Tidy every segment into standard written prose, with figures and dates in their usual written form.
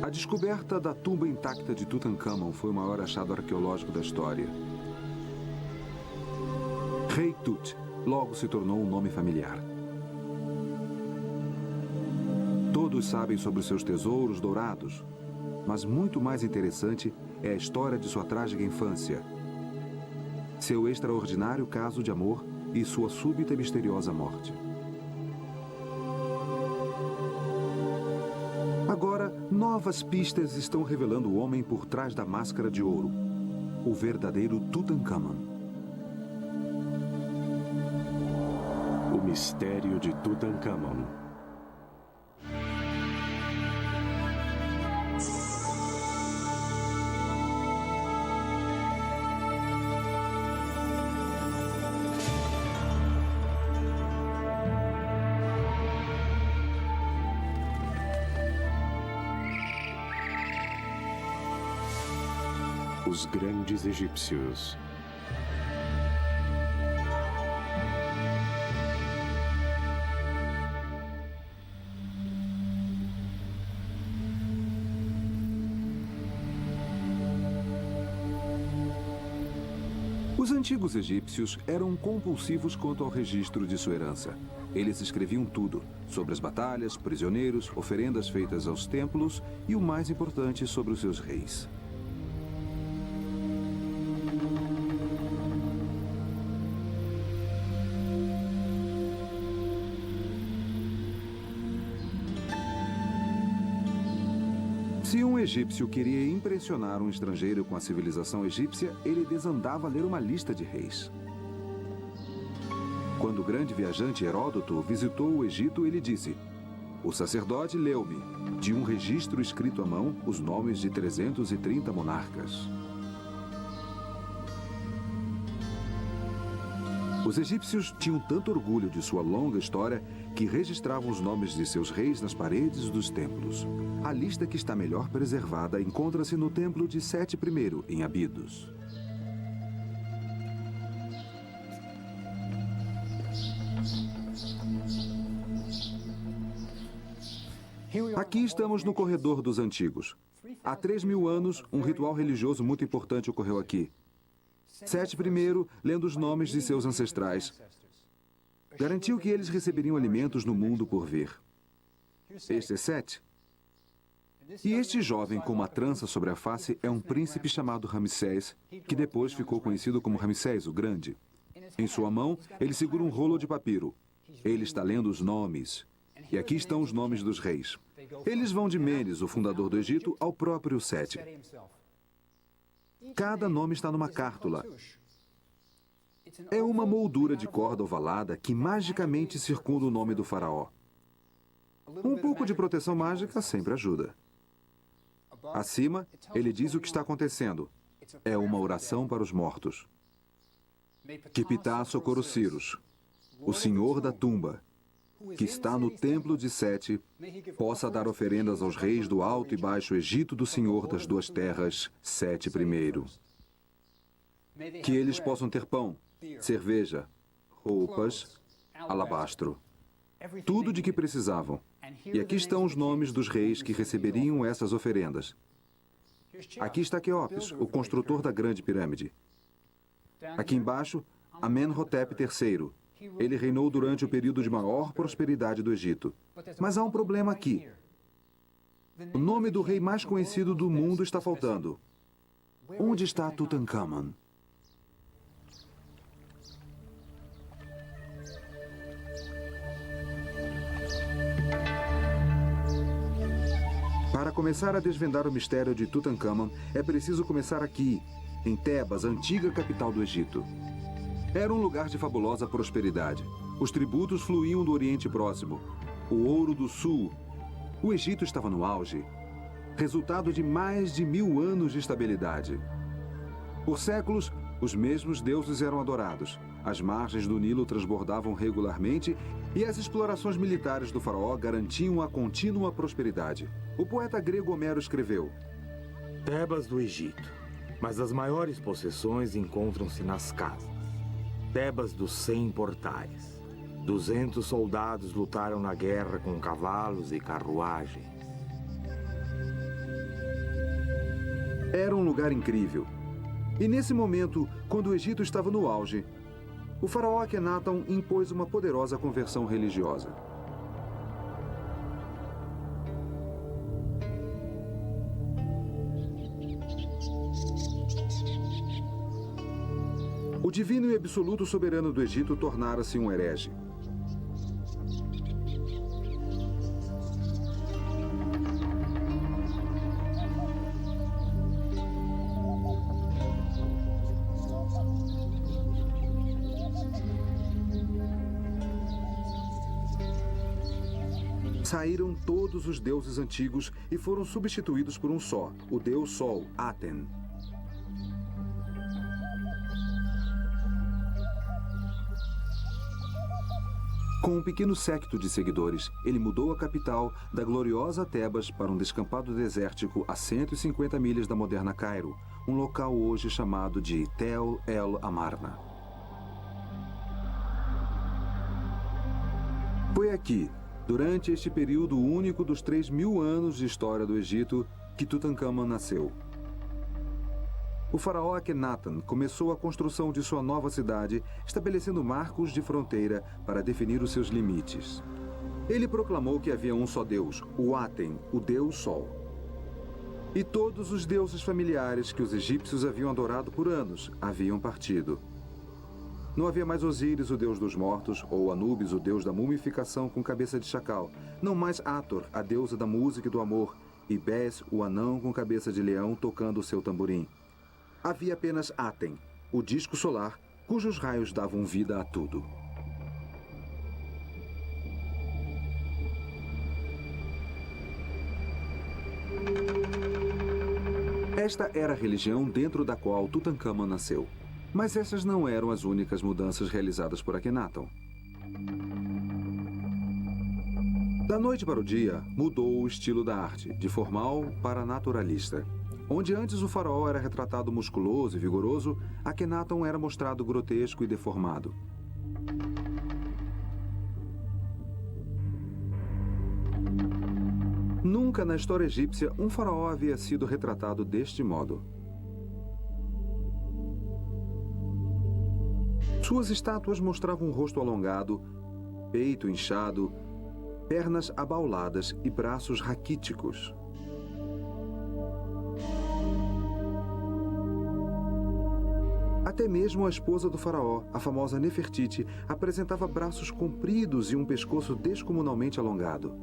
A descoberta da tumba intacta de Tutancâmon foi o maior achado arqueológico da história. Rei Tut logo se tornou um nome familiar. Todos sabem sobre seus tesouros dourados, mas muito mais interessante é a história de sua trágica infância, seu extraordinário caso de amor e sua súbita e misteriosa morte. Agora, novas pistas estão revelando o homem por trás da máscara de ouro, o verdadeiro Tutancâmon. O mistério de Tutancâmon. Os grandes egípcios. Os antigos egípcios eram compulsivos quanto ao registro de sua herança. Eles escreviam tudo, sobre as batalhas, prisioneiros, oferendas feitas aos templos e o mais importante, sobre os seus reis. Se um egípcio queria impressionar um estrangeiro com a civilização egípcia, ele desandava a ler uma lista de reis. Quando o grande viajante Heródoto visitou o Egito, ele disse: "O sacerdote leu-me, de um registro escrito à mão, os nomes de 330 monarcas." Os egípcios tinham tanto orgulho de sua longa história que registravam os nomes de seus reis nas paredes dos templos. A lista que está melhor preservada encontra-se no templo de Sete I, em Abidos. Aqui estamos no corredor dos antigos. Há 3.000 anos, um ritual religioso muito importante ocorreu aqui. Sete I, lendo os nomes de seus ancestrais, garantiu que eles receberiam alimentos no mundo por vir. Este é Sete. E este jovem com uma trança sobre a face é um príncipe chamado Ramsés, que depois ficou conhecido como Ramsés o Grande. Em sua mão, ele segura um rolo de papiro. Ele está lendo os nomes. E aqui estão os nomes dos reis. Eles vão de Menes, o fundador do Egito, ao próprio Sete. Cada nome está numa cártula. É uma moldura de corda ovalada que magicamente circunda o nome do faraó. Um pouco de proteção mágica sempre ajuda. Acima, ele diz o que está acontecendo. É uma oração para os mortos. Kiptah Socorro-Cyrus, o senhor da tumba, que está no templo de Sete, possa dar oferendas aos reis do Alto e Baixo Egito do Senhor das Duas Terras, Sete I. Que eles possam ter pão, cerveja, roupas, alabastro, tudo de que precisavam. E aqui estão os nomes dos reis que receberiam essas oferendas. Aqui está Quéops, o construtor da Grande Pirâmide. Aqui embaixo, Amenhotep III. Ele reinou durante o período de maior prosperidade do Egito. Mas há um problema aqui. O nome do rei mais conhecido do mundo está faltando. Onde está Tutancâmon? Para começar a desvendar o mistério de Tutancâmon, é preciso começar aqui, em Tebas, a antiga capital do Egito. Era um lugar de fabulosa prosperidade. Os tributos fluíam do Oriente Próximo. O ouro do Sul. O Egito estava no auge, resultado de mais de 1000 anos de estabilidade. Por séculos, os mesmos deuses eram adorados. As margens do Nilo transbordavam regularmente e as explorações militares do faraó garantiam a contínua prosperidade. O poeta grego Homero escreveu: Tebas do Egito, mas as maiores possessões encontram-se nas casas. Tebas dos 100 portais. 200 soldados lutaram na guerra com cavalos e carruagens. Era um lugar incrível. E nesse momento, quando o Egito estava no auge, o faraó Akenaton impôs uma poderosa conversão religiosa. O divino e absoluto soberano do Egito tornara-se um herege. Saíram todos os deuses antigos e foram substituídos por um só, o deus Sol, Aten. Com um pequeno séquito de seguidores, ele mudou a capital da gloriosa Tebas para um descampado desértico a 150 milhas da moderna Cairo, um local hoje chamado de Tel El Amarna. Foi aqui, durante este período único dos 3.000 anos de história do Egito, que Tutankhamon nasceu. O faraó Akhenaten começou a construção de sua nova cidade, estabelecendo marcos de fronteira para definir os seus limites. Ele proclamou que havia um só Deus, o Aten, o Deus Sol. E todos os deuses familiares que os egípcios haviam adorado por anos haviam partido. Não havia mais Osíris, o deus dos mortos, ou Anubis, o deus da mumificação com cabeça de chacal. Não mais Hathor, a deusa da música e do amor, e Bes, o anão com cabeça de leão tocando o seu tamborim. Havia apenas Aten, o disco solar, cujos raios davam vida a tudo. Esta era a religião dentro da qual Tutankhamon nasceu. Mas essas não eram as únicas mudanças realizadas por Akhenaton. Da noite para o dia, mudou o estilo da arte, de formal para naturalista. Onde antes o faraó era retratado musculoso e vigoroso, Akhenaton era mostrado grotesco e deformado. Nunca na história egípcia um faraó havia sido retratado deste modo. Suas estátuas mostravam um rosto alongado, peito inchado, pernas abauladas e braços raquíticos. Até mesmo a esposa do faraó, a famosa Nefertiti, apresentava braços compridos e um pescoço descomunalmente alongado.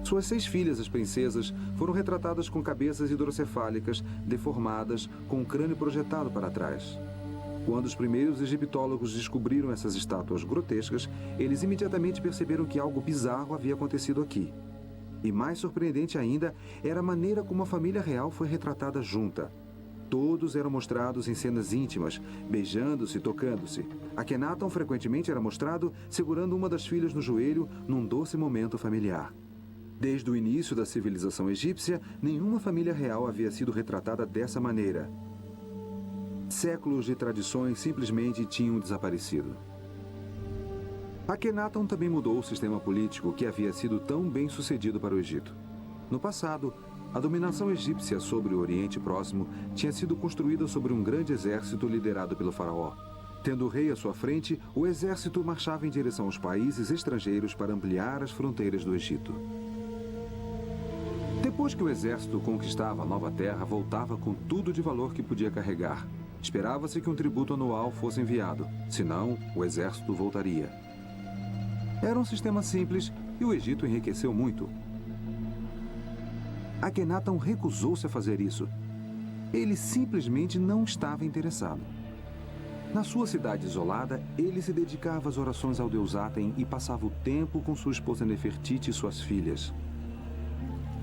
Suas 6 filhas, as princesas, foram retratadas com cabeças hidrocefálicas, deformadas, com o crânio projetado para trás. Quando os primeiros egiptólogos descobriram essas estátuas grotescas, eles imediatamente perceberam que algo bizarro havia acontecido aqui. E mais surpreendente ainda era a maneira como a família real foi retratada junta. Todos eram mostrados em cenas íntimas, beijando-se e tocando-se. Akhenaton frequentemente era mostrado segurando uma das filhas no joelho num doce momento familiar. Desde o início da civilização egípcia, nenhuma família real havia sido retratada dessa maneira. Séculos de tradições simplesmente tinham desaparecido. Akhenaton também mudou o sistema político que havia sido tão bem sucedido para o Egito. No passado, a dominação egípcia sobre o Oriente Próximo tinha sido construída sobre um grande exército liderado pelo faraó. Tendo o rei à sua frente, o exército marchava em direção aos países estrangeiros para ampliar as fronteiras do Egito. Depois que o exército conquistava a nova terra, voltava com tudo de valor que podia carregar. Esperava-se que um tributo anual fosse enviado, senão o exército voltaria. Era um sistema simples e o Egito enriqueceu muito. Akhenaton recusou-se a fazer isso. Ele simplesmente não estava interessado. Na sua cidade isolada, ele se dedicava às orações ao deus Aten e passava o tempo com sua esposa Nefertiti e suas filhas.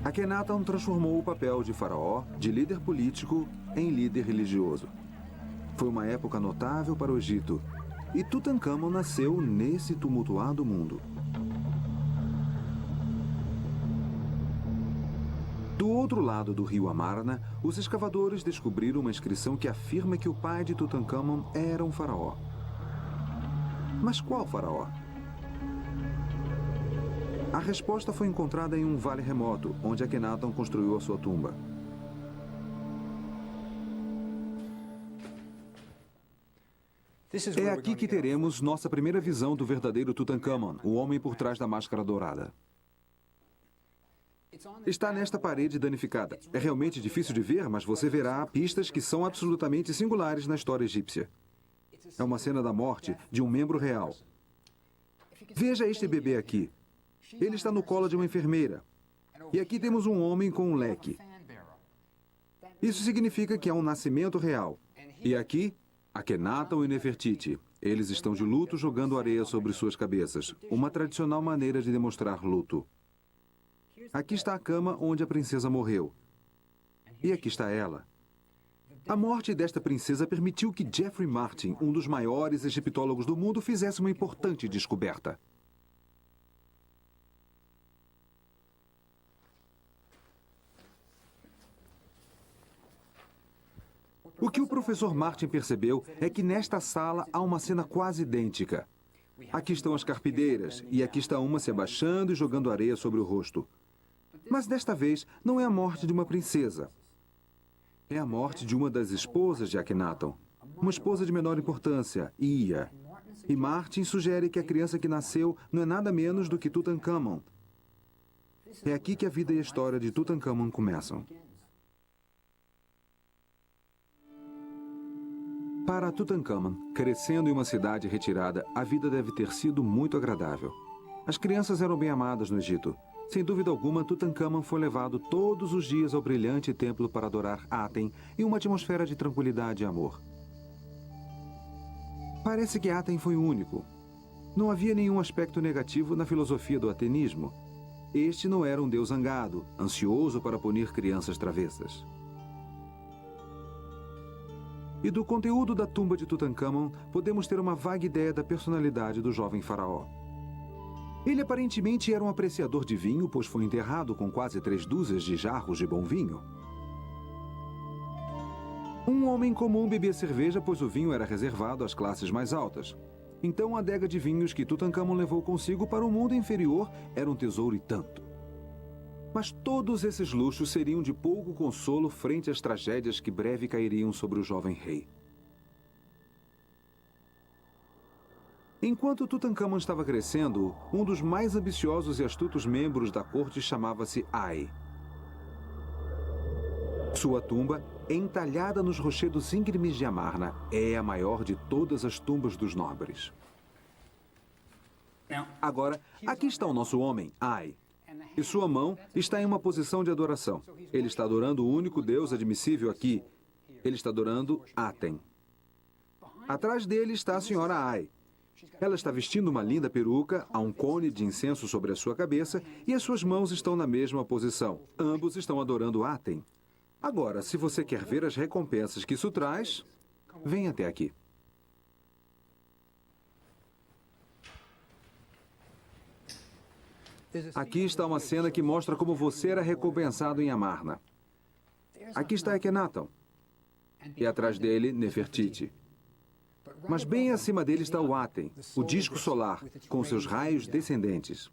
Akhenaton transformou o papel de faraó, de líder político, em líder religioso. Foi uma época notável para o Egito, e Tutankhamon nasceu nesse tumultuado mundo. Do outro lado do rio Amarna, os escavadores descobriram uma inscrição que afirma que o pai de Tutankhamon era um faraó. Mas qual faraó? A resposta foi encontrada em um vale remoto, onde Akhenaton construiu a sua tumba. É aqui que teremos nossa primeira visão do verdadeiro Tutankhamon, o homem por trás da máscara dourada. Está nesta parede danificada. É realmente difícil de ver, mas você verá pistas que são absolutamente singulares na história egípcia. É uma cena da morte de um membro real. Veja este bebê aqui. Ele está no colo de uma enfermeira. E aqui temos um homem com um leque. Isso significa que há um nascimento real. E aqui, Akhenaton e Nefertiti. Eles estão de luto jogando areia sobre suas cabeças. Uma tradicional maneira de demonstrar luto. Aqui está a cama onde a princesa morreu. E aqui está ela. A morte desta princesa permitiu que Jeffrey Martin, um dos maiores egiptólogos do mundo, fizesse uma importante descoberta. O que o professor Martin percebeu é que nesta sala há uma cena quase idêntica. Aqui estão as carpideiras, e aqui está uma se abaixando e jogando areia sobre o rosto. Mas desta vez não é a morte de uma princesa. É a morte de uma das esposas de Akhenaton. Uma esposa de menor importância, Ia. E Martin sugere que a criança que nasceu não é nada menos do que Tutankhamon. É aqui que a vida e a história de Tutankhamon começam. Para Tutankhamon, crescendo em uma cidade retirada, a vida deve ter sido muito agradável. As crianças eram bem amadas no Egito. Sem dúvida alguma, Tutankhamon foi levado todos os dias ao brilhante templo para adorar Aten em uma atmosfera de tranquilidade e amor. Parece que Aten foi o único. Não havia nenhum aspecto negativo na filosofia do atenismo. Este não era um deus zangado, ansioso para punir crianças travessas. E do conteúdo da tumba de Tutankhamon, podemos ter uma vaga ideia da personalidade do jovem faraó. Ele aparentemente era um apreciador de vinho, pois foi enterrado com quase 3 dúzias de jarros de bom vinho. Um homem comum bebia cerveja, pois o vinho era reservado às classes mais altas. Então a adega de vinhos que Tutankhamon levou consigo para o mundo inferior era um tesouro e tanto. Mas todos esses luxos seriam de pouco consolo frente às tragédias que breve cairiam sobre o jovem rei. Enquanto Tutankhamon estava crescendo, um dos mais ambiciosos e astutos membros da corte chamava-se Ai. Sua tumba, entalhada nos rochedos íngremes de Amarna, é a maior de todas as tumbas dos nobres. Agora, aqui está o nosso homem, Ai. E sua mão está em uma posição de adoração. Ele está adorando o único Deus admissível aqui. Ele está adorando Aten. Atrás dele está a senhora Ai. Ela está vestindo uma linda peruca, há um cone de incenso sobre a sua cabeça e as suas mãos estão na mesma posição. Ambos estão adorando Aten. Agora, se você quer ver as recompensas que isso traz, venha até aqui. Aqui está uma cena que mostra como você era recompensado em Amarna. Aqui está Akhenaton. E atrás dele, Nefertiti. Mas bem acima dele está o Aten, o disco solar, com seus raios descendentes.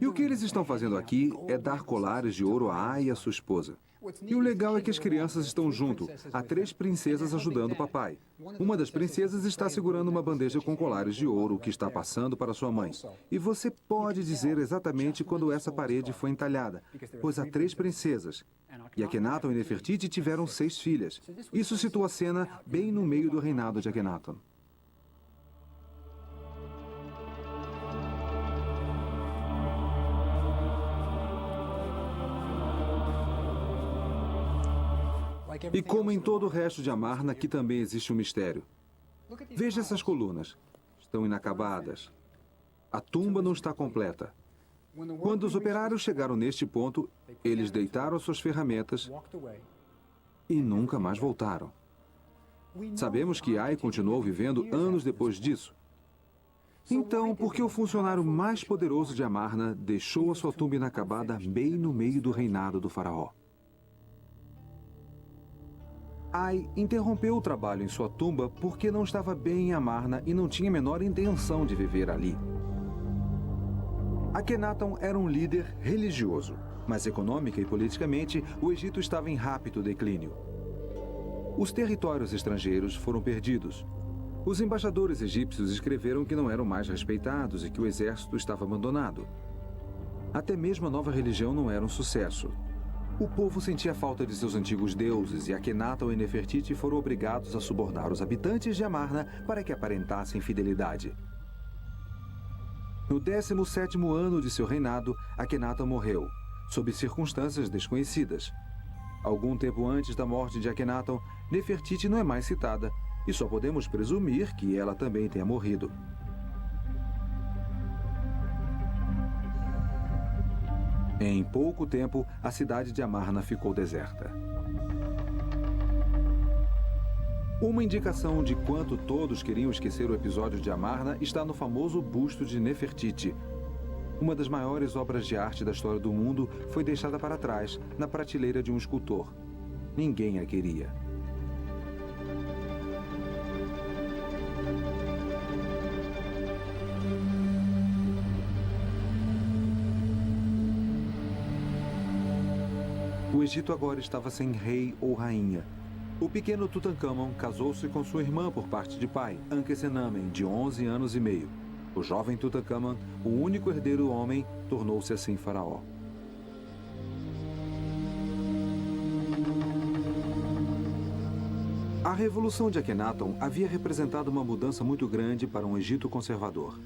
E o que eles estão fazendo aqui é dar colares de ouro a Ai e a sua esposa. E o legal é que as crianças estão junto. Há 3 princesas ajudando o papai. Uma das princesas está segurando uma bandeja com colares de ouro que está passando para sua mãe. E você pode dizer exatamente quando essa parede foi entalhada, pois há 3 princesas. E Akhenaton e Nefertiti tiveram 6 filhas. Isso situa a cena bem no meio do reinado de Akhenaton. E como em todo o resto de Amarna, aqui também existe um mistério. Veja essas colunas. Estão inacabadas. A tumba não está completa. Quando os operários chegaram neste ponto, eles deitaram as suas ferramentas e nunca mais voltaram. Sabemos que Ai continuou vivendo anos depois disso. Então, por que o funcionário mais poderoso de Amarna deixou a sua tumba inacabada bem no meio do reinado do faraó? Ai interrompeu o trabalho em sua tumba porque não estava bem em Amarna e não tinha a menor intenção de viver ali. Akhenaton era um líder religioso, mas econômica e politicamente o Egito estava em rápido declínio. Os territórios estrangeiros foram perdidos. Os embaixadores egípcios escreveram que não eram mais respeitados e que o exército estava abandonado. Até mesmo a nova religião não era um sucesso. O povo sentia falta de seus antigos deuses e Akhenaton e Nefertiti foram obrigados a subornar os habitantes de Amarna para que aparentassem fidelidade. No 17º ano de seu reinado, Akhenaton morreu, sob circunstâncias desconhecidas. Algum tempo antes da morte de Akhenaton, Nefertiti não é mais citada, e só podemos presumir que ela também tenha morrido. Em pouco tempo, a cidade de Amarna ficou deserta. Uma indicação de quanto todos queriam esquecer o episódio de Amarna está no famoso busto de Nefertiti. Uma das maiores obras de arte da história do mundo foi deixada para trás, na prateleira de um escultor. Ninguém a queria. O Egito agora estava sem rei ou rainha. O pequeno Tutankhamon casou-se com sua irmã por parte de pai, Ankhesenamen, de 11 anos e meio. O jovem Tutankhamon, o único herdeiro homem, tornou-se assim faraó. A Revolução de Akhenaton havia representado uma mudança muito grande para um Egito conservador.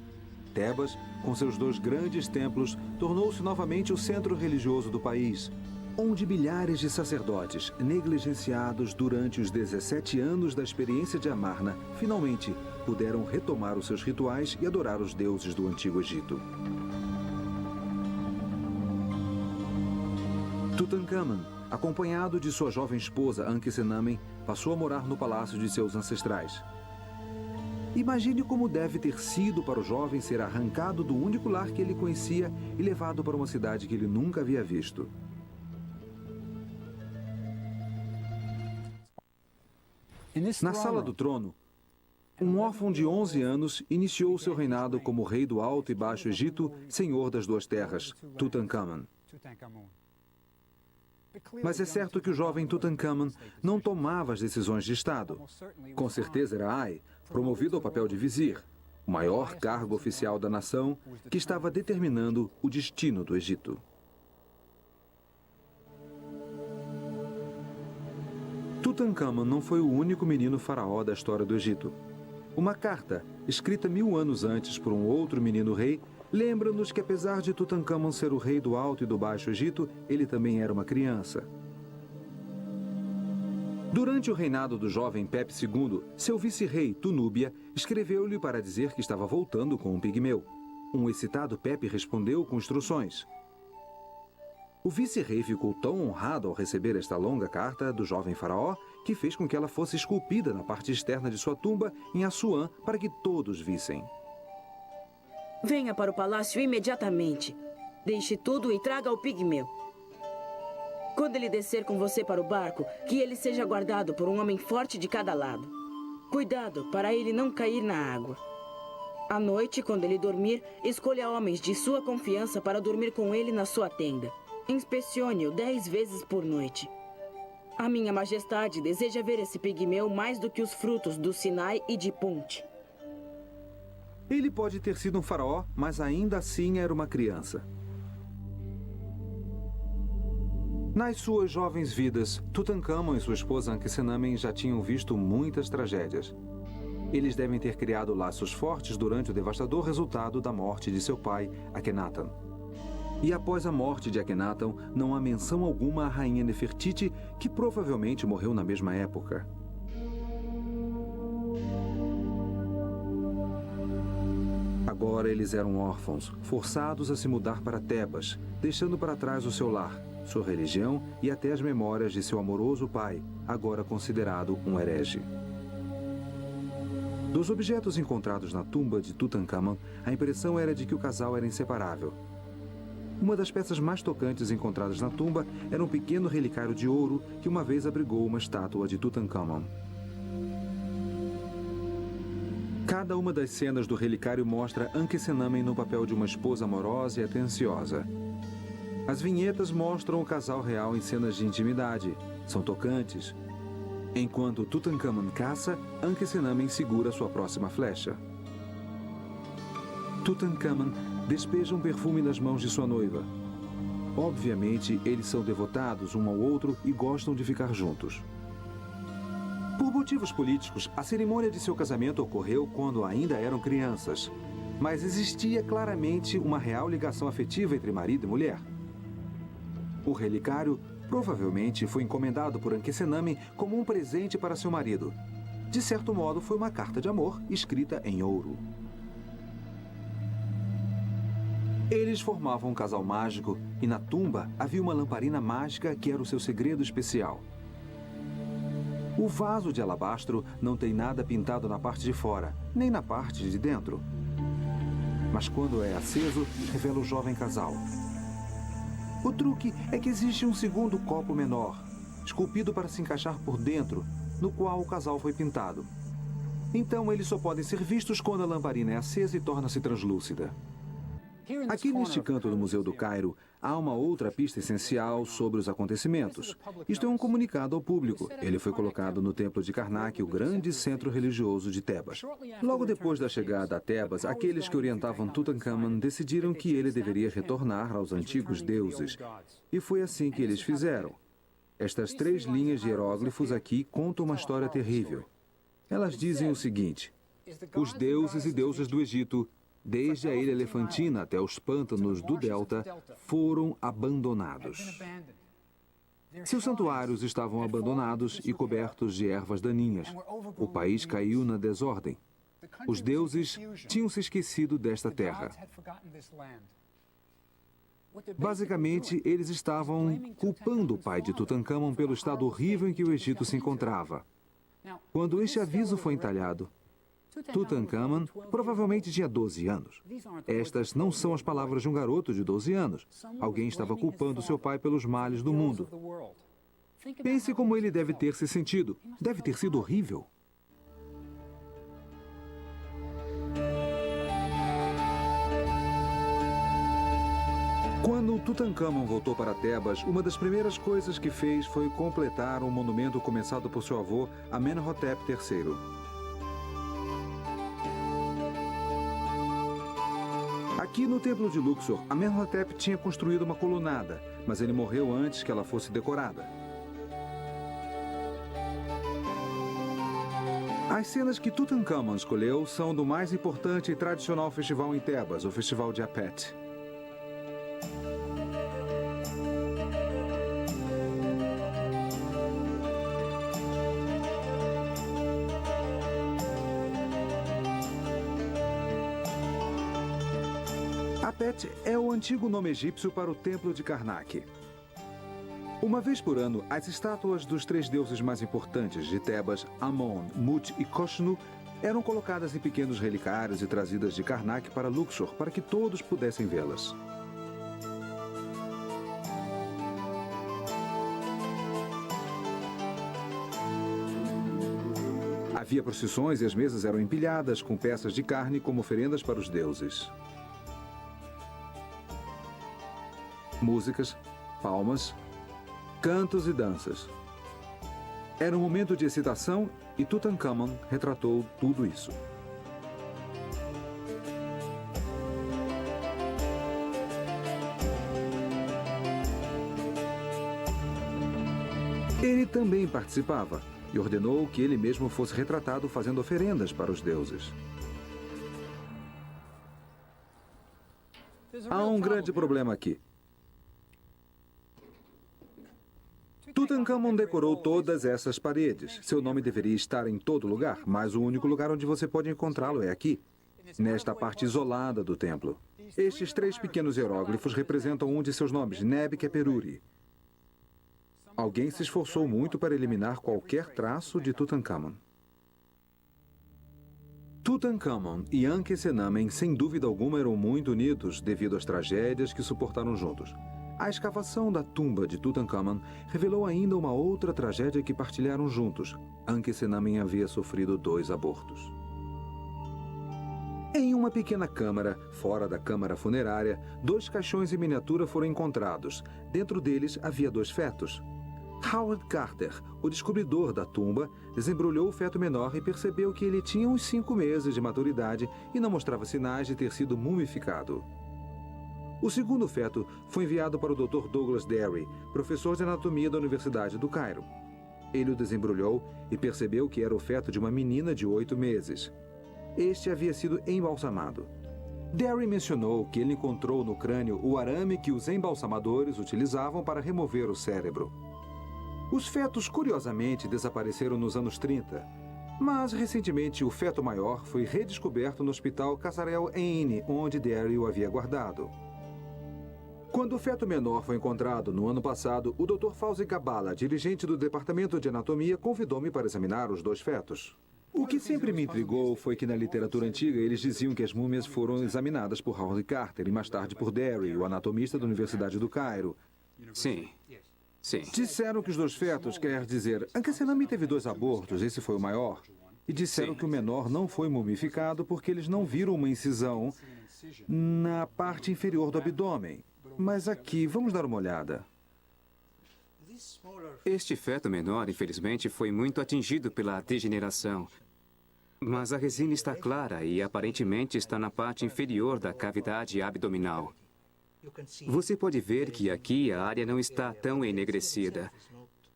Tebas, com seus 2 grandes templos, tornou-se novamente o centro religioso do país, onde milhares de sacerdotes, negligenciados durante os 17 anos da experiência de Amarna, finalmente puderam retomar os seus rituais e adorar os deuses do Antigo Egito. Tutankhamon, acompanhado de sua jovem esposa Ankhesenamen, passou a morar no palácio de seus ancestrais. Imagine como deve ter sido para o jovem ser arrancado do único lar que ele conhecia e levado para uma cidade que ele nunca havia visto. Na sala do trono, um órfão de 11 anos iniciou seu reinado como rei do Alto e Baixo Egito, senhor das 2 terras, Tutankhamon. Mas é certo que o jovem Tutankhamon não tomava as decisões de Estado. Com certeza era Ai, promovido ao papel de vizir, o maior cargo oficial da nação, que estava determinando o destino do Egito. Tutankhamon não foi o único menino faraó da história do Egito. Uma carta, escrita 1000 anos antes por um outro menino rei, lembra-nos que apesar de Tutankhamon ser o rei do Alto e do Baixo Egito, ele também era uma criança. Durante o reinado do jovem Pepe II, seu vice-rei, Tunúbia, escreveu-lhe para dizer que estava voltando com um pigmeu. Um excitado Pepe respondeu com instruções. O vice-rei ficou tão honrado ao receber esta longa carta do jovem faraó que fez com que ela fosse esculpida na parte externa de sua tumba em Assuã para que todos vissem. Venha para o palácio imediatamente. Deixe tudo e traga o pigmeu. Quando ele descer com você para o barco, que ele seja guardado por um homem forte de cada lado. Cuidado para ele não cair na água. À noite, quando ele dormir, escolha homens de sua confiança para dormir com ele na sua tenda. Inspecione-o 10 vezes por noite. A minha majestade deseja ver esse pigmeu mais do que os frutos do Sinai e de Punt. Ele pode ter sido um faraó, mas ainda assim era uma criança. Nas suas jovens vidas, Tutankhamon e sua esposa Ankhesenamen já tinham visto muitas tragédias. Eles devem ter criado laços fortes durante o devastador resultado da morte de seu pai, Akhenaton. E após a morte de Akhenaton, não há menção alguma à rainha Nefertiti, que provavelmente morreu na mesma época. Agora eles eram órfãos, forçados a se mudar para Tebas, deixando para trás o seu lar, sua religião e até as memórias de seu amoroso pai, agora considerado um herege. Dos objetos encontrados na tumba de Tutankhamon, a impressão era de que o casal era inseparável. Uma das peças mais tocantes encontradas na tumba era um pequeno relicário de ouro que uma vez abrigou uma estátua de Tutankhamon. Cada uma das cenas do relicário mostra Ankhesenamen no papel de uma esposa amorosa e atenciosa. As vinhetas mostram o casal real em cenas de intimidade. São tocantes. Enquanto Tutankhamun caça, Ankhesenamen segura sua próxima flecha. Tutankhamun despeja um perfume nas mãos de sua noiva. Obviamente, eles são devotados um ao outro e gostam de ficar juntos. Por motivos políticos, a cerimônia de seu casamento ocorreu quando ainda eram crianças. Mas existia claramente uma real ligação afetiva entre marido e mulher. O relicário provavelmente foi encomendado por Ankhesenamen como um presente para seu marido. De certo modo, foi uma carta de amor escrita em ouro. Eles formavam um casal mágico e na tumba havia uma lamparina mágica que era o seu segredo especial. O vaso de alabastro não tem nada pintado na parte de fora, nem na parte de dentro. Mas quando é aceso, revela o jovem casal. O truque é que existe um segundo copo menor, esculpido para se encaixar por dentro, no qual o casal foi pintado. Então eles só podem ser vistos quando a lamparina é acesa e torna-se translúcida. Aqui neste canto do Museu do Cairo, há uma outra pista essencial sobre os acontecimentos. Isto é um comunicado ao público. Ele foi colocado no Templo de Karnak, o grande centro religioso de Tebas. Logo depois da chegada a Tebas, aqueles que orientavam Tutankhamun decidiram que ele deveria retornar aos antigos deuses. E foi assim que eles fizeram. Estas 3 linhas de hieróglifos aqui contam uma história terrível. Elas dizem o seguinte: os deuses e deusas do Egito, desde a ilha Elefantina até os pântanos do Delta, foram abandonados. Seus santuários estavam abandonados e cobertos de ervas daninhas. O país caiu na desordem. Os deuses tinham se esquecido desta terra. Basicamente, eles estavam culpando o pai de Tutankhamun pelo estado horrível em que o Egito se encontrava. Quando este aviso foi entalhado, Tutankhamun provavelmente tinha 12 anos. Estas não são as palavras de um garoto de 12 anos. Alguém estava culpando seu pai pelos males do mundo. Pense como ele deve ter se sentido. Deve ter sido horrível. Quando Tutankhamun voltou para Tebas, uma das primeiras coisas que fez foi completar um monumento começado por seu avô, Amenhotep III. Aqui no templo de Luxor, Amenhotep tinha construído uma colunada, mas ele morreu antes que ela fosse decorada. As cenas que Tutankhamun escolheu são do mais importante e tradicional festival em Tebas, o Festival de Apet. Apet é o antigo nome egípcio para o Templo de Karnak. Uma vez por ano, as estátuas dos 3 deuses mais importantes de Tebas, Amon, Mut e Koshnu, eram colocadas em pequenos relicários e trazidas de Karnak para Luxor para que todos pudessem vê-las. Havia procissões e as mesas eram empilhadas com peças de carne como oferendas para os deuses. Músicas, palmas, cantos e danças. Era um momento de excitação e Tutankhamun retratou tudo isso. Ele também participava e ordenou que ele mesmo fosse retratado fazendo oferendas para os deuses. Há um grande problema aqui. Tutankhamun decorou todas essas paredes. Seu nome deveria estar em todo lugar, mas o único lugar onde você pode encontrá-lo é aqui, nesta parte isolada do templo. Estes 3 pequenos hieróglifos representam um de seus nomes, Nebi-Keperuri. Alguém se esforçou muito para eliminar qualquer traço de Tutankhamun. Tutankhamun e Ankhesenamen, sem dúvida alguma, eram muito unidos devido às tragédias que suportaram juntos. A escavação da tumba de Tutankhamun revelou ainda uma outra tragédia que partilharam juntos. Ankhesenamen havia sofrido 2 abortos. Em uma pequena câmara, fora da câmara funerária, 2 caixões em miniatura foram encontrados. Dentro deles havia 2 fetos. Howard Carter, o descobridor da tumba, desembrulhou o feto menor e percebeu que ele tinha uns 5 meses de maturidade e não mostrava sinais de ter sido mumificado. O segundo feto foi enviado para o Dr. Douglas Derry, professor de anatomia da Universidade do Cairo. Ele o desembrulhou e percebeu que era o feto de uma menina de 8 meses. Este havia sido embalsamado. Derry mencionou que ele encontrou no crânio o arame que os embalsamadores utilizavam para remover o cérebro. Os fetos, curiosamente, desapareceram nos anos 30, mas recentemente o feto maior foi redescoberto no Hospital Kasarel Ain, onde Derry o havia guardado. Quando o feto menor foi encontrado no ano passado, o Dr. Fauzi Gabala, dirigente do Departamento de Anatomia, convidou-me para examinar os 2 fetos. O que sempre me intrigou foi que na literatura antiga eles diziam que as múmias foram examinadas por Howard Carter e mais tarde por Derry, o anatomista da Universidade do Cairo. Sim. Sim. Disseram que os 2 fetos, quer dizer, Ankhesenami teve 2 abortos, esse foi o maior. E disseram que o menor não foi mumificado porque eles não viram uma incisão na parte inferior do abdômen. Mas aqui, vamos dar uma olhada. Este feto menor, infelizmente, foi muito atingido pela degeneração. Mas a resina está clara e aparentemente está na parte inferior da cavidade abdominal. Você pode ver que aqui a área não está tão enegrecida,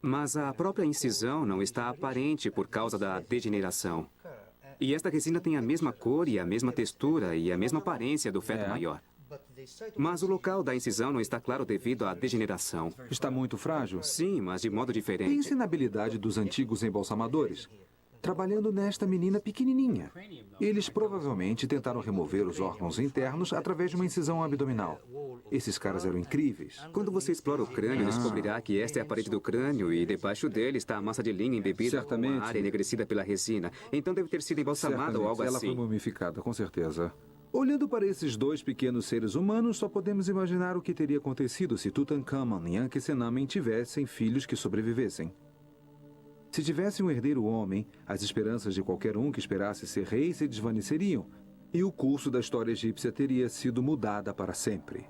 mas a própria incisão não está aparente por causa da degeneração. E esta resina tem a mesma cor e a mesma textura e a mesma aparência do feto maior. Mas o local da incisão não está claro devido à degeneração. Está muito frágil? Sim, mas de modo diferente. Pense na habilidade dos antigos embalsamadores, trabalhando nesta menina pequenininha. Eles provavelmente tentaram remover os órgãos internos através de uma incisão abdominal. Esses caras eram incríveis. Quando você explora o crânio, descobrirá que esta é a parede do crânio e debaixo dele está a massa de linha embebida com Certamente. a área enegrecida pela resina. Então deve ter sido embalsamada ou algo Ela foi assim. mumificada, com certeza. Olhando para esses 2 pequenos seres humanos, só podemos imaginar o que teria acontecido se Tutankhamun e Ankhesenamen tivessem filhos que sobrevivessem. Se tivessem um herdeiro homem, as esperanças de qualquer um que esperasse ser rei se desvaneceriam, e o curso da história egípcia teria sido mudada para sempre.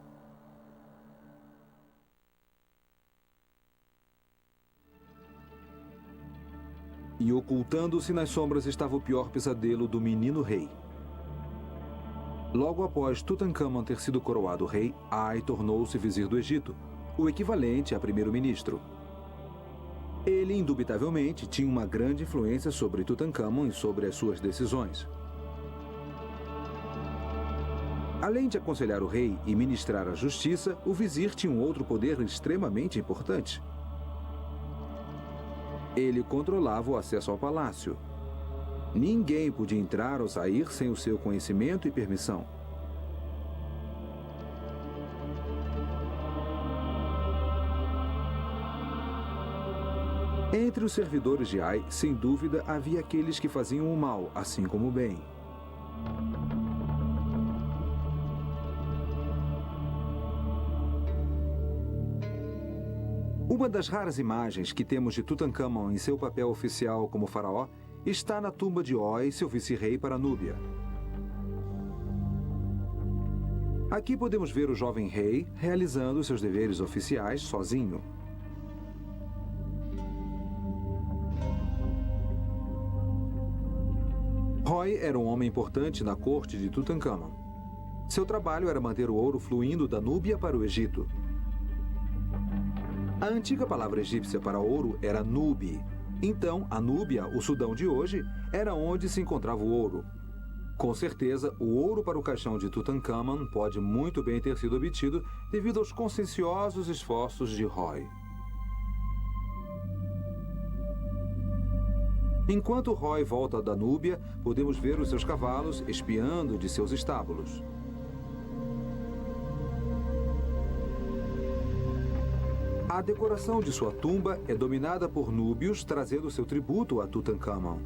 E ocultando-se nas sombras estava o pior pesadelo do menino rei. Logo após Tutankhamun ter sido coroado rei, Ai tornou-se vizir do Egito, o equivalente a primeiro-ministro. Ele, indubitavelmente, tinha uma grande influência sobre Tutankhamun e sobre as suas decisões. Além de aconselhar o rei e ministrar a justiça, o vizir tinha um outro poder extremamente importante. Ele controlava o acesso ao palácio. Ninguém podia entrar ou sair sem o seu conhecimento e permissão. Entre os servidores de Ai, sem dúvida, havia aqueles que faziam o mal, assim como o bem. Uma das raras imagens que temos de Tutankhamun em seu papel oficial como faraó está na tumba de Oi, seu vice-rei para Núbia. Aqui podemos ver o jovem rei realizando seus deveres oficiais sozinho. Roy era um homem importante na corte de Tutankhamun. Seu trabalho era manter o ouro fluindo da Núbia para o Egito. A antiga palavra egípcia para ouro era Nubi. Então, a Núbia, o Sudão de hoje, era onde se encontrava o ouro. Com certeza, o ouro para o caixão de Tutankhamun pode muito bem ter sido obtido devido aos conscienciosos esforços de Roy. Enquanto Roy volta da Núbia, podemos ver os seus cavalos espiando de seus estábulos. A decoração de sua tumba é dominada por núbios, trazendo seu tributo a Tutankhamun.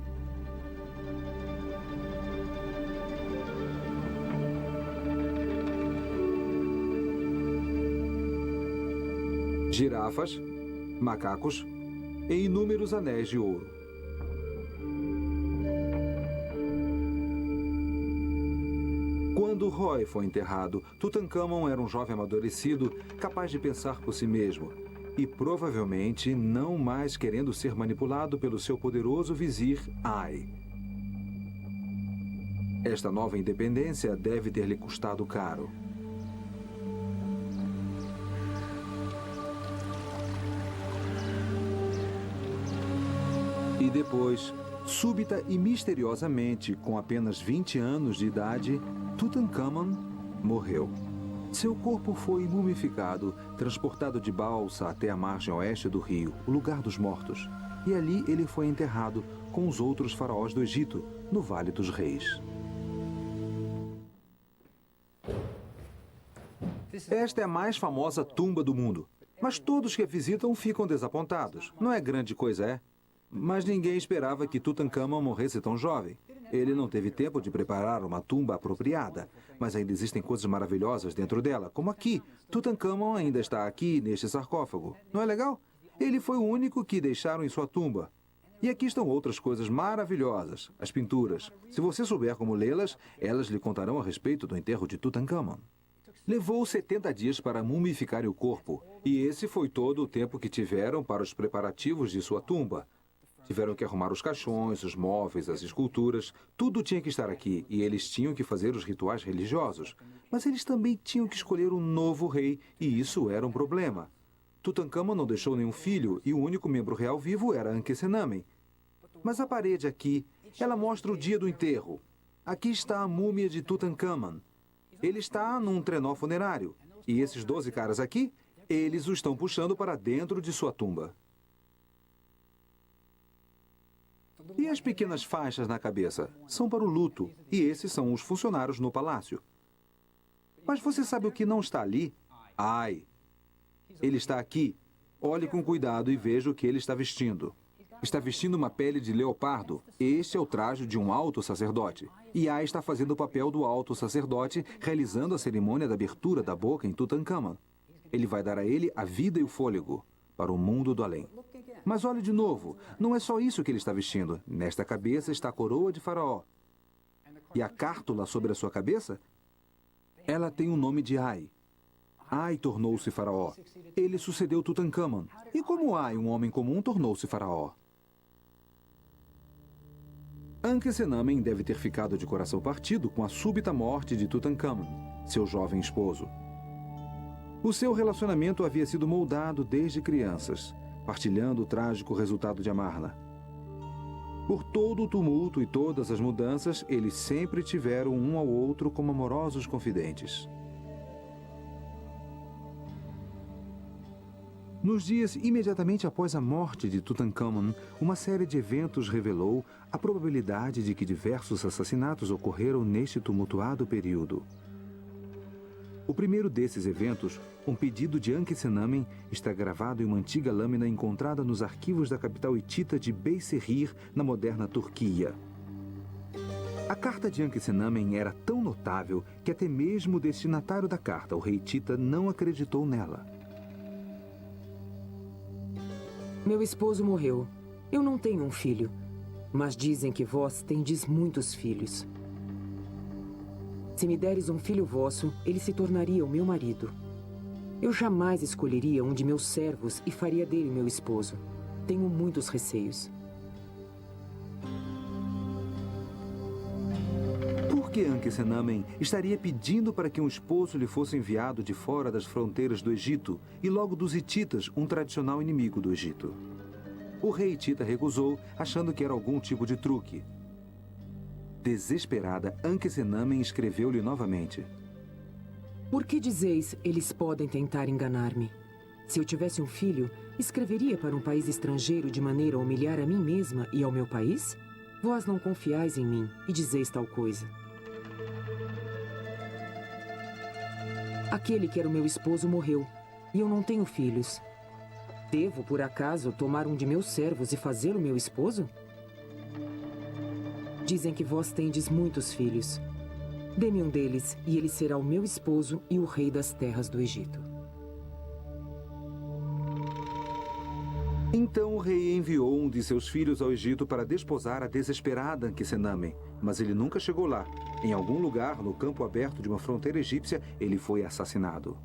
Girafas, macacos e inúmeros anéis de ouro. Quando Roy foi enterrado, Tutankhamun era um jovem amadurecido, capaz de pensar por si mesmo. e provavelmente não mais querendo ser manipulado pelo seu poderoso vizir Ai. Esta nova independência deve ter lhe custado caro. E depois, súbita e misteriosamente, com apenas 20 anos de idade, Tutankhamon morreu. Seu corpo foi mumificado, transportado de balsa até a margem oeste do rio, o lugar dos mortos. E ali ele foi enterrado com os outros faraós do Egito, no Vale dos Reis. Esta é a mais famosa tumba do mundo. Mas todos que a visitam ficam desapontados. Não é grande coisa, é? Mas ninguém esperava que Tutankhamon morresse tão jovem. Ele não teve tempo de preparar uma tumba apropriada, mas ainda existem coisas maravilhosas dentro dela, como aqui. Tutankhamon ainda está aqui, neste sarcófago. Não é legal? Ele foi o único que deixaram em sua tumba. E aqui estão outras coisas maravilhosas, as pinturas. Se você souber como lê-las, elas lhe contarão a respeito do enterro de Tutankhamon. Levou 70 dias para mumificar o corpo, e esse foi todo o tempo que tiveram para os preparativos de sua tumba. Tiveram que arrumar os caixões, os móveis, as esculturas. Tudo tinha que estar aqui e eles tinham que fazer os rituais religiosos. Mas eles também tinham que escolher um novo rei e isso era um problema. Tutankhamon não deixou nenhum filho e o único membro real vivo era Ankhesenamen. Mas a parede aqui, ela mostra o dia do enterro. Aqui está a múmia de Tutankhamon. Ele está num trenó funerário. E esses 12 caras aqui, eles o estão puxando para dentro de sua tumba. E as pequenas faixas na cabeça são para o luto, e esses são os funcionários no palácio. Mas você sabe o que não está ali? Ai! Ele está aqui. Olhe com cuidado e veja o que ele está vestindo. Está vestindo uma pele de leopardo. Este é o traje de um alto sacerdote. E Ai está fazendo o papel do alto sacerdote, realizando a cerimônia da abertura da boca em Tutankhamon. Ele vai dar a ele a vida e o fôlego para o mundo do além. Mas olhe de novo, não é só isso que ele está vestindo. Nesta cabeça está a coroa de Faraó. E a cártula sobre a sua cabeça? Ela tem o nome de Ai. Ai tornou-se Faraó. Ele sucedeu Tutankhamon. E como Ai, um homem comum, tornou-se Faraó? Ankhesenamen deve ter ficado de coração partido com a súbita morte de Tutankhamon, seu jovem esposo. O seu relacionamento havia sido moldado desde crianças, partilhando o trágico resultado de Amarna. Por todo o tumulto e todas as mudanças, eles sempre tiveram um ao outro como amorosos confidentes. Nos dias imediatamente após a morte de Tutankhamon, uma série de eventos revelou a probabilidade de que diversos assassinatos ocorreram neste tumultuado período. O primeiro desses eventos, um pedido de Ankhesenamen, está gravado em uma antiga lâmina encontrada nos arquivos da capital hitita de Beyserrir, na moderna Turquia. A carta de Ankhesenamen era tão notável que até mesmo o destinatário da carta, o rei Tita, não acreditou nela. Meu esposo morreu. Eu não tenho um filho, mas dizem que vós tendes muitos filhos. Se me deres um filho vosso, ele se tornaria o meu marido. Eu jamais escolheria um de meus servos e faria dele meu esposo. Tenho muitos receios. Por que Ankhesenamen estaria pedindo para que um esposo lhe fosse enviado de fora das fronteiras do Egito e logo dos hititas, um tradicional inimigo do Egito? O rei hitita recusou, achando que era algum tipo de truque. Desesperada, Ankhesenamen escreveu-lhe novamente. Por que dizeis, eles podem tentar enganar-me? Se eu tivesse um filho, escreveria para um país estrangeiro de maneira a humilhar a mim mesma e ao meu país? Vós não confiais em mim e dizeis tal coisa. Aquele que era o meu esposo morreu, e eu não tenho filhos. Devo, por acaso, tomar um de meus servos e fazê-lo meu esposo? Dizem que vós tendes muitos filhos. Dê-me um deles, e ele será o meu esposo e o rei das terras do Egito. Então o rei enviou um de seus filhos ao Egito para desposar a desesperada Ankhesenamen, mas ele nunca chegou lá. Em algum lugar, no campo aberto de uma fronteira egípcia, ele foi assassinado.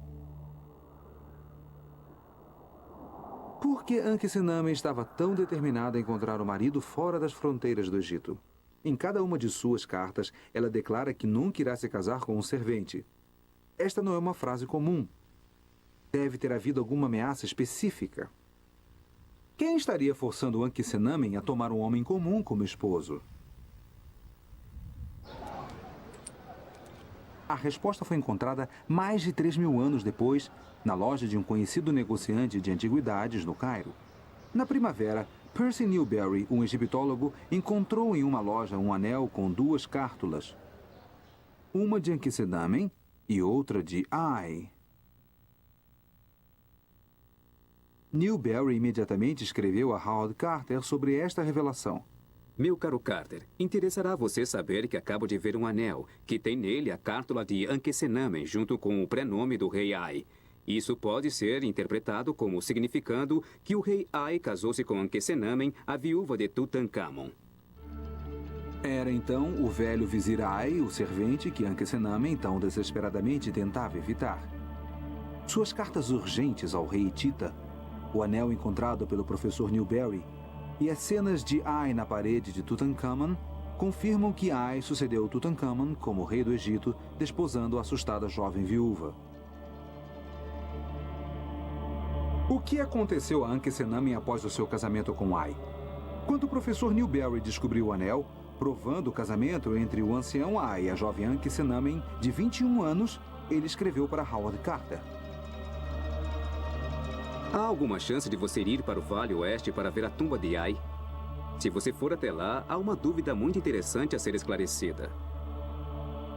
que Ankhesenamen estava tão determinada a encontrar o marido fora das fronteiras do Egito? Em cada uma de suas cartas, ela declara que nunca irá se casar com um servente. Esta não é uma frase comum. Deve ter havido alguma ameaça específica. Quem estaria forçando Ankhesenamen a tomar um homem comum como esposo? A resposta foi encontrada mais de 3.000 anos depois, na loja de um conhecido negociante de antiguidades no Cairo. Na primavera, Percy Newberry, um egiptólogo, encontrou em uma loja um anel com 2 cártulas. Uma de Ankhesenamen e outra de Ai. Newberry imediatamente escreveu a Howard Carter sobre esta revelação. Meu caro Carter, interessará você saber que acabo de ver um anel, que tem nele a cártula de Ankhesenamen junto com o prenome do rei Ai. Isso pode ser interpretado como significando que o rei Ai casou-se com Ankhesenamen, a viúva de Tutankhamon. Era então o velho vizir Ai, o servente que Ankhesenamen tão desesperadamente tentava evitar. Suas cartas urgentes ao rei Hitita, o anel encontrado pelo professor Newberry e as cenas de Ai na parede de Tutankhamon confirmam que Ai sucedeu Tutankhamon como rei do Egito, desposando a assustada jovem viúva. O que aconteceu a Ankhesenamen após o seu casamento com Ai? Quando o professor Newberry descobriu o anel, provando o casamento entre o ancião Ai e a jovem Ankhesenamen, de 21 anos, ele escreveu para Howard Carter. Há alguma chance de você ir para o Vale Oeste para ver a tumba de Ai? Se você for até lá, há uma dúvida muito interessante a ser esclarecida.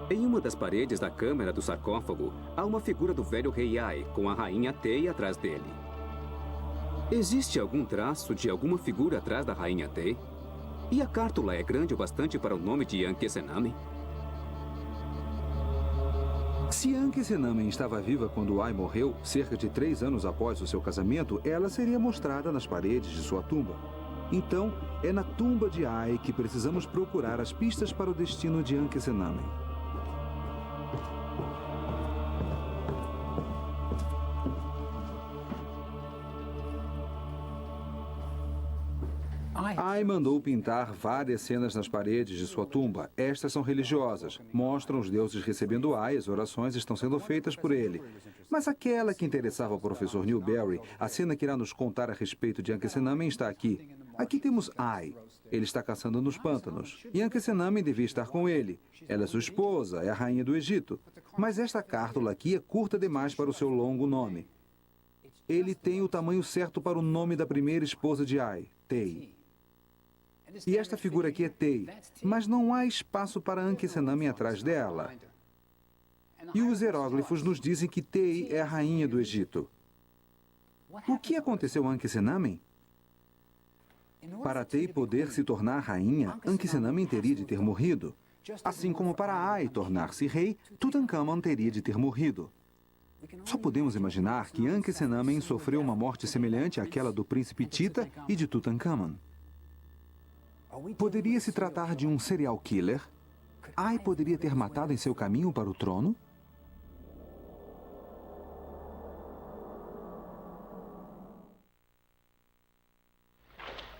Em uma das paredes da câmara do sarcófago, há uma figura do velho rei Ai, com a rainha Tei atrás dele. Existe algum traço de alguma figura atrás da rainha Tei? E a cártula é grande o bastante para o nome de Ankhesenamen? Se Ankhesenamen estava viva quando Ai morreu, cerca de 3 anos após o seu casamento, ela seria mostrada nas paredes de sua tumba. Então, é na tumba de Ai que precisamos procurar as pistas para o destino de Ankhesenamen. Ai mandou pintar várias cenas nas paredes de sua tumba. Estas são religiosas. Mostram os deuses recebendo Ai, as orações estão sendo feitas por ele. Mas aquela que interessava ao professor Newberry, a cena que irá nos contar a respeito de Ankhesenamen está aqui. Aqui temos Ai. Ele está caçando nos pântanos. E Ankhesenamen devia estar com ele. Ela é sua esposa, é a rainha do Egito. Mas esta cártula aqui é curta demais para o seu longo nome. Ele tem o tamanho certo para o nome da primeira esposa de Ai, Tei. E esta figura aqui é Tei, mas não há espaço para Ankhesenamen atrás dela. E os hieróglifos nos dizem que Tei é a rainha do Egito. O que aconteceu a Ankhesenamen? Para Tei poder se tornar rainha, Ankhesenamen teria de ter morrido. Assim como para Ai tornar-se rei, Tutankhamon teria de ter morrido. Só podemos imaginar que Ankhesenamen sofreu uma morte semelhante àquela do príncipe Tita e de Tutankhamon. Poderia se tratar de um serial killer? Ai poderia ter matado em seu caminho para o trono?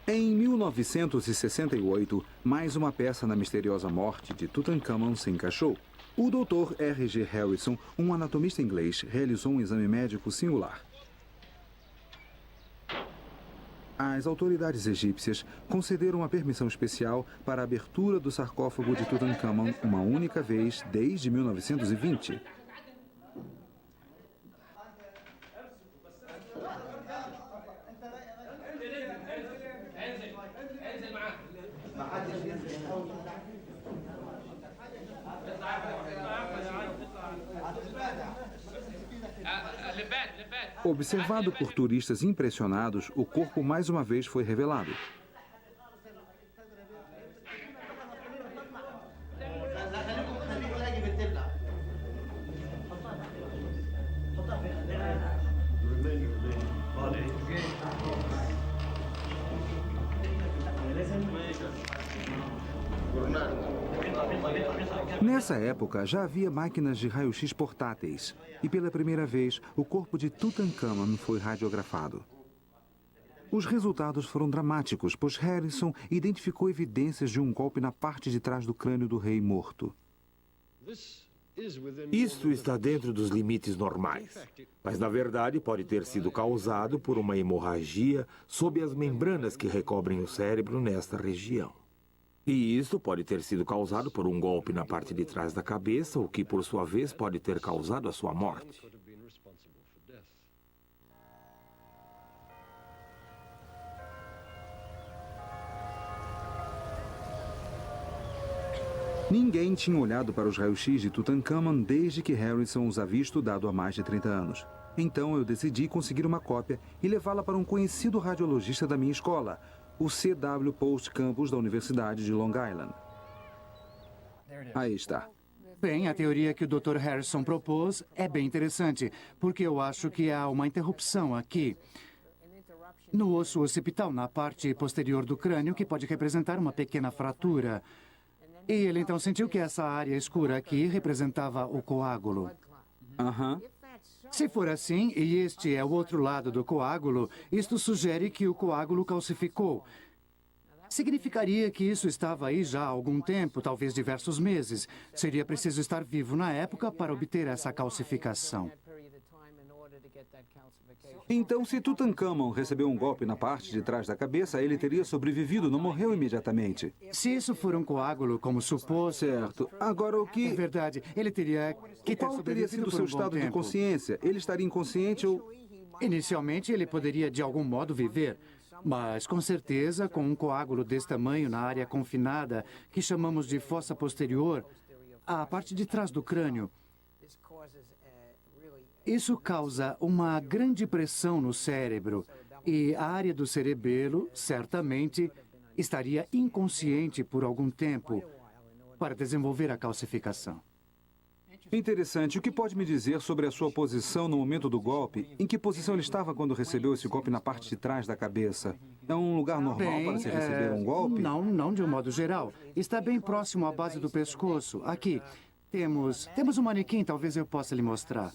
Em 1968, mais uma peça na misteriosa morte de Tutankhamon se encaixou. O Dr. R.G. Harrison, um anatomista inglês, realizou um exame médico singular. As autoridades egípcias concederam uma permissão especial para a abertura do sarcófago de Tutankhamon uma única vez desde 1920. Observado por turistas impressionados, o corpo mais uma vez foi revelado. Nessa época, já havia máquinas de raio-x portáteis. E pela primeira vez, o corpo de Tutankhamon foi radiografado. Os resultados foram dramáticos, pois Harrison identificou evidências de um golpe na parte de trás do crânio do rei morto. Isto está dentro dos limites normais, mas na verdade pode ter sido causado por uma hemorragia sob as membranas que recobrem o cérebro nesta região. E isto pode ter sido causado por um golpe na parte de trás da cabeça, o que por sua vez pode ter causado a sua morte. Ninguém tinha olhado para os raios-x de Tutankhamon desde que Harrison os havia estudado há mais de 30 anos. Então eu decidi conseguir uma cópia e levá-la para um conhecido radiologista da minha escola, o C.W. Post Campus da Universidade de Long Island. Aí está. Bem, a teoria que o Dr. Harrison propôs é bem interessante, porque eu acho que há uma interrupção aqui no osso occipital, na parte posterior do crânio, que pode representar uma pequena fratura. E ele então sentiu que essa área escura aqui representava o coágulo. Aham. Se for assim, e este é o outro lado do coágulo, isto sugere que o coágulo calcificou. Significaria que isso estava aí já há algum tempo, talvez diversos meses. Seria preciso estar vivo na época para obter essa calcificação. Então, se Tutankhamon recebeu um golpe na parte de trás da cabeça, ele teria sobrevivido, não morreu imediatamente. Se isso for um coágulo, como supôs... Certo. Agora, o É que... verdade, ele teria que ter Qual teria sido sobrevivido o por seu um bom estado de tempo. consciência? Ele estaria inconsciente ou... Inicialmente, ele poderia de algum modo viver, mas com certeza, com um coágulo desse tamanho na área confinada, que chamamos de fossa posterior, a parte de trás do crânio, isso causa uma grande pressão no cérebro e a área do cerebelo, certamente, estaria inconsciente por algum tempo para desenvolver a calcificação. Interessante. O que pode me dizer sobre a sua posição no momento do golpe? Em que posição ele estava quando recebeu esse golpe na parte de trás da cabeça? É um lugar normal para se receber um golpe? Não de um modo geral. Está bem próximo à base do pescoço. Aqui, temos um manequim, talvez eu possa lhe mostrar.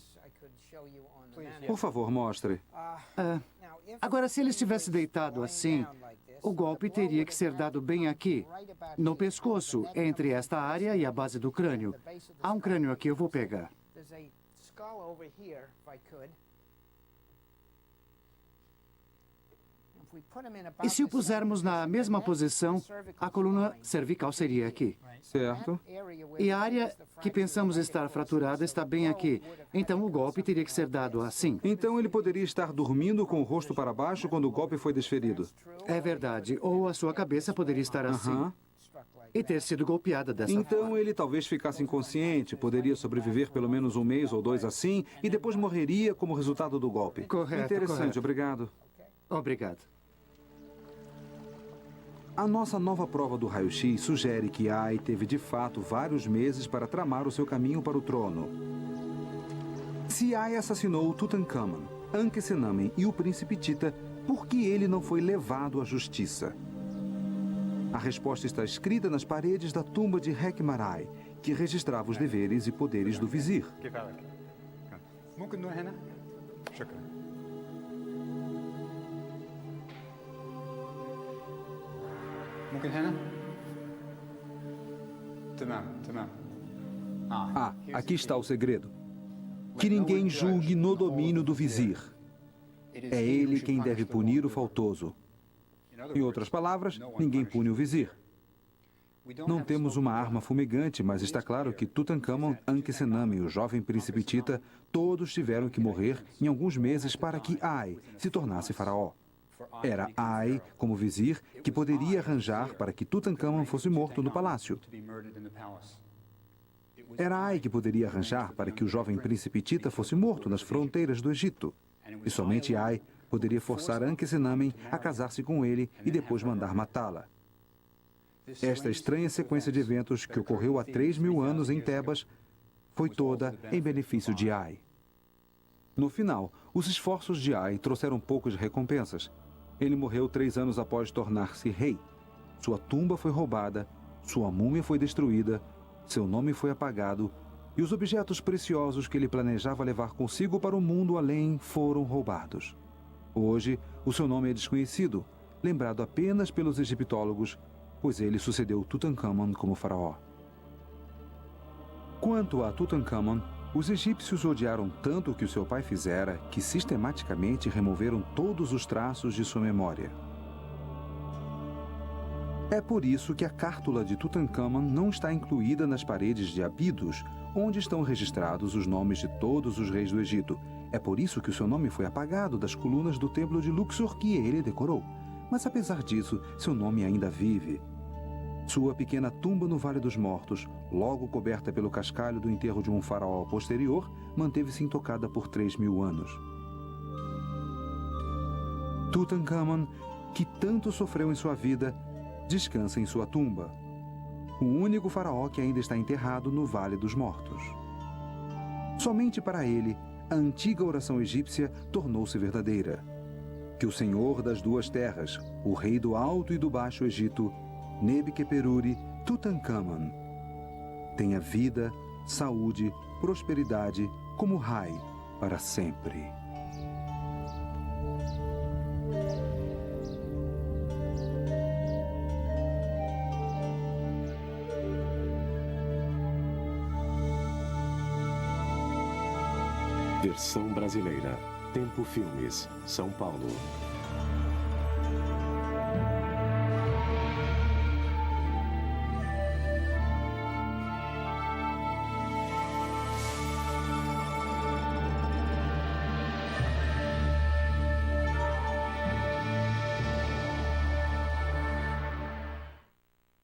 Por favor, mostre. Agora, se ele estivesse deitado assim, o golpe teria que ser dado bem aqui, no pescoço, entre esta área e a base do crânio. Há um crânio aqui, eu vou pegar. E se o pusermos na mesma posição, a coluna cervical seria aqui. Certo. E a área que pensamos estar fraturada está bem aqui. Então o golpe teria que ser dado assim. Então ele poderia estar dormindo com o rosto para baixo quando o golpe foi desferido. É verdade. Ou a sua cabeça poderia estar assim. Aham. E ter sido golpeada dessa forma. Então ele talvez ficasse inconsciente, poderia sobreviver pelo menos um mês ou dois assim, e depois morreria como resultado do golpe. Correto, Interessante, correto. obrigado. Obrigado. A nossa nova prova do raio-x sugere que Ai teve de fato vários meses para tramar o seu caminho para o trono. Se Ai assassinou Tutankhamon, Ankhesenamen e o príncipe Tita, por que ele não foi levado à justiça? A resposta está escrita nas paredes da tumba de Hekmarai, que registrava os deveres e poderes do vizir. ممكن نروح هنا؟ شكرا. ممكن هنا؟ تمام. Ah, aqui está o segredo. Que ninguém julgue no domínio do vizir. É ele quem deve punir o faltoso. Em outras palavras, ninguém pune o vizir. Não temos uma arma fumegante, mas está claro que Tutankhamon, Ankhesenamen e o jovem príncipe Tita todos tiveram que morrer em alguns meses para que Ai se tornasse faraó. Era Ai, como vizir, que poderia arranjar para que Tutankhamon fosse morto no palácio. Era Ai que poderia arranjar para que o jovem príncipe Tita fosse morto nas fronteiras do Egito. E somente Ai poderia forçar Ankhesenamen a casar-se com ele e depois mandar matá-la. Esta estranha sequência de eventos que ocorreu há 3.000 anos em Tebas foi toda em benefício de Ai. No final, os esforços de Ai trouxeram poucas recompensas. Ele morreu 3 anos após tornar-se rei. Sua tumba foi roubada, sua múmia foi destruída, seu nome foi apagado e os objetos preciosos que ele planejava levar consigo para o mundo além foram roubados. Hoje, o seu nome é desconhecido, lembrado apenas pelos egiptólogos, pois ele sucedeu Tutankhamon como faraó. Quanto a Tutankhamon, os egípcios odiaram tanto o que o seu pai fizera que sistematicamente removeram todos os traços de sua memória. É por isso que a cártula de Tutankhamon não está incluída nas paredes de Abidos, onde estão registrados os nomes de todos os reis do Egito. É por isso que o seu nome foi apagado das colunas do templo de Luxor que ele decorou. Mas apesar disso, seu nome ainda vive. Sua pequena tumba no Vale dos Mortos, logo coberta pelo cascalho do enterro de um faraó posterior, manteve-se intocada por 3.000 anos. Tutankhamon, que tanto sofreu em sua vida, descansa em sua tumba. O único faraó que ainda está enterrado no Vale dos Mortos. Somente para ele, a antiga oração egípcia tornou-se verdadeira. Que o Senhor das duas terras, o rei do Alto e do Baixo Egito, Nebiqueperuri Tutankhamon, tenha vida, saúde, prosperidade como Rai para sempre. Versão brasileira. Tempo Filmes, São Paulo.